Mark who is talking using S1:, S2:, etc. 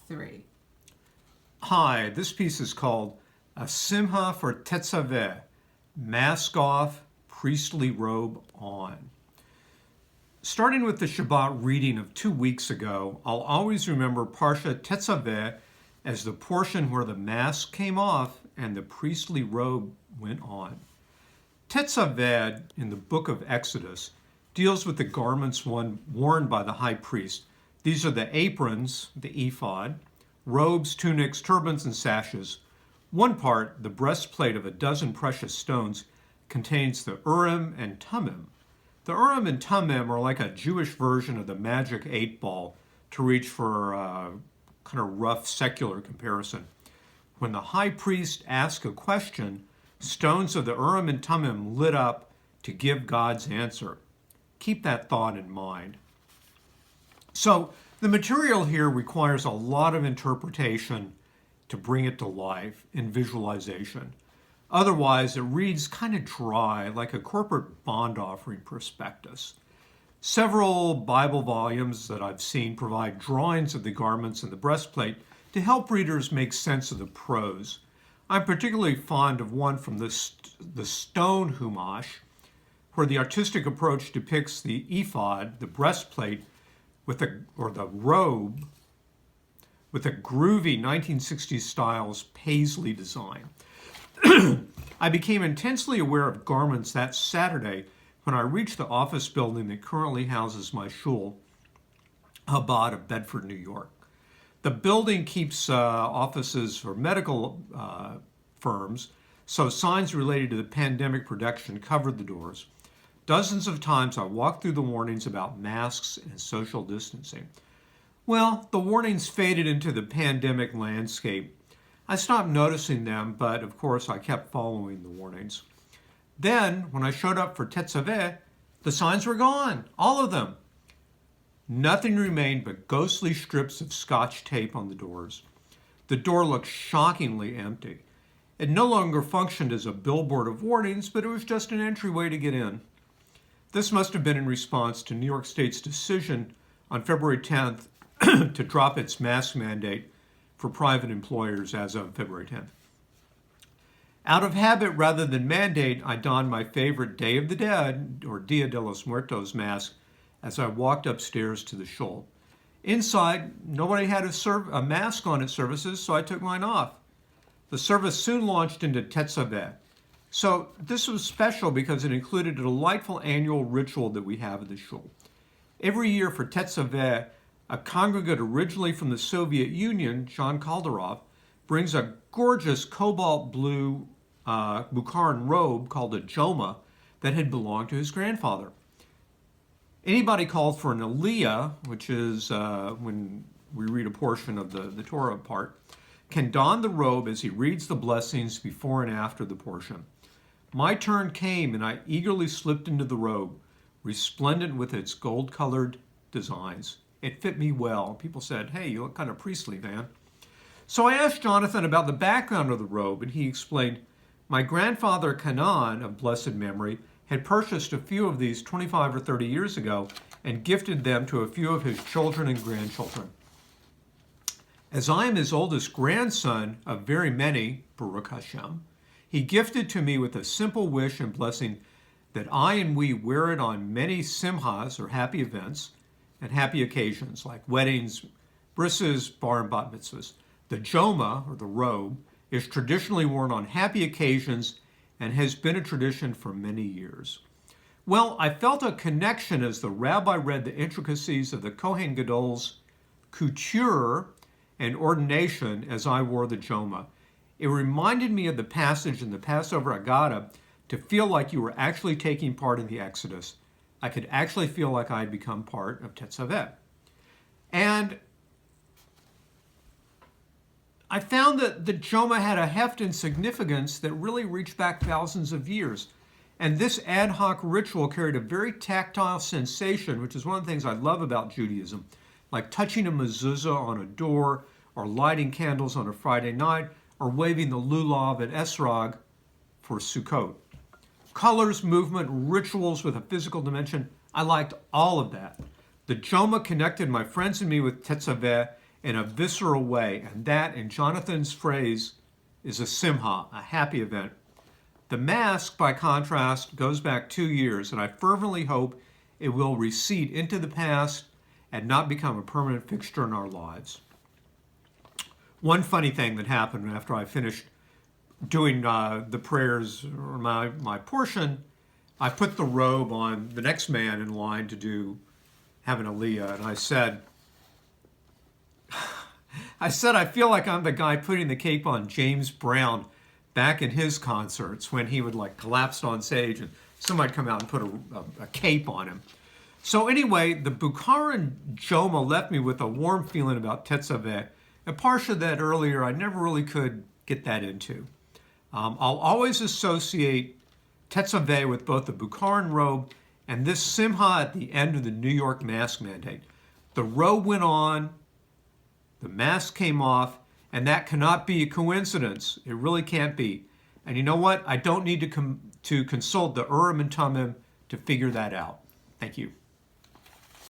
S1: 3.
S2: Hi, this piece is called A Simcha for Tetzaveh, Mask Off, Priestly Robe On. Starting with the Shabbat reading of 2 weeks ago, I'll always remember Parshah Tetzaveh as the portion where the mask came off and the priestly robe went on. Tetzaveh in the book of Exodus deals with the garments worn by the high priest. These are the aprons, the ephod, robes, tunics, turbans, and sashes. One part, the breastplate of a dozen precious stones, contains the Urim and Thummim. The Urim and Thummim are like a Jewish version of the magic 8-ball, to reach for a kind of rough secular comparison. When the high priest asked a question, stones of the Urim and Thummim lit up to give God's answer. Keep that thought in mind. So the material here requires a lot of interpretation to bring it to life in visualization. Otherwise, it reads kind of dry, like a corporate bond offering prospectus. Several Bible volumes that I've seen provide drawings of the garments and the breastplate to help readers make sense of the prose. I'm particularly fond of one from the Stone Humash, where the artistic approach depicts the ephod, the breastplate, or the robe, with a groovy 1960s styles paisley design. I became intensely aware of garments that Saturday when I reached the office building that currently houses my shul, Chabad of Bedford, New York. The building keeps offices for medical firms, so signs related to the pandemic protection covered the doors. Dozens of times I walked through the warnings about masks and social distancing. Well, the warnings faded into the pandemic landscape. I stopped noticing them, but of course I kept following the warnings. Then, when I showed up for Tetzaveh, the signs were gone, all of them. Nothing remained but ghostly strips of Scotch tape on the doors. The door looked shockingly empty. It no longer functioned as a billboard of warnings, but it was just an entryway to get in. This must have been in response to New York State's decision on February 10th to drop its mask mandate for private employers as of February 10th. Out of habit rather than mandate, I donned my favorite Day of the Dead, or Dia de los Muertos mask, as I walked upstairs to the shul. Inside, nobody had a mask on at services, so I took mine off. The service soon launched into Tetzaveh. So this was special because it included a delightful annual ritual that we have at the shul. Every year for Tetzaveh, a congregant originally from the Soviet Union, John Kaldarov, brings a gorgeous cobalt blue Bukharan robe called a joma that had belonged to his grandfather. Anybody called for an aliyah, which is when we read a portion of the Torah part, can don the robe as he reads the blessings before and after the portion. My turn came and I eagerly slipped into the robe, resplendent with its gold-colored designs. It fit me well. People said, "Hey, you look kind of priestly, man." So I asked Jonathan about the background of the robe, and he explained, my grandfather Canaan, of blessed memory, had purchased a few of these 25 or 30 years ago and gifted them to a few of his children and grandchildren. As I am his oldest grandson of very many, Baruch Hashem, he gifted to me with a simple wish and blessing that I and we wear it on many simchas, or happy events, and happy occasions like weddings, brises, bar and bat mitzvahs. The joma, or the robe, is traditionally worn on happy occasions and has been a tradition for many years. Well, I felt a connection as the rabbi read the intricacies of the Kohen Gadol's couture and ordination as I wore the joma. It reminded me of the passage in the Passover Haggadah to feel like you were actually taking part in the Exodus. I could actually feel like I had become part of Tetzaveh. And I found that the joma had a heft and significance that really reached back thousands of years. And this ad hoc ritual carried a very tactile sensation, which is one of the things I love about Judaism, like touching a mezuzah on a door, or lighting candles on a Friday night, or waving the lulav at Esrog for Sukkot. Colors, movement, rituals with a physical dimension, I liked all of that. The joma connected my friends and me with Tetzaveh, in a visceral way. And that, in Jonathan's phrase, is a simcha, a happy event. The mask, by contrast, goes back 2 years, and I fervently hope it will recede into the past and not become a permanent fixture in our lives. One funny thing that happened after I finished doing the prayers, or my portion, I put the robe on the next man in line to have an aliyah, and I said, I feel like I'm the guy putting the cape on James Brown back in his concerts when he would like collapse on stage and somebody'd come out and put a cape on him. So anyway, the Bukharan Joma left me with a warm feeling about Tetzaveh, a Parsha that earlier I never really could get that into. I'll always associate Tetzaveh with both the Bukharan robe and this simcha at the end of the New York mask mandate. The robe went on, the mask came off, and that cannot be a coincidence. It really can't be. And you know what? I don't need to consult the Urim and Thummim to figure that out. Thank you.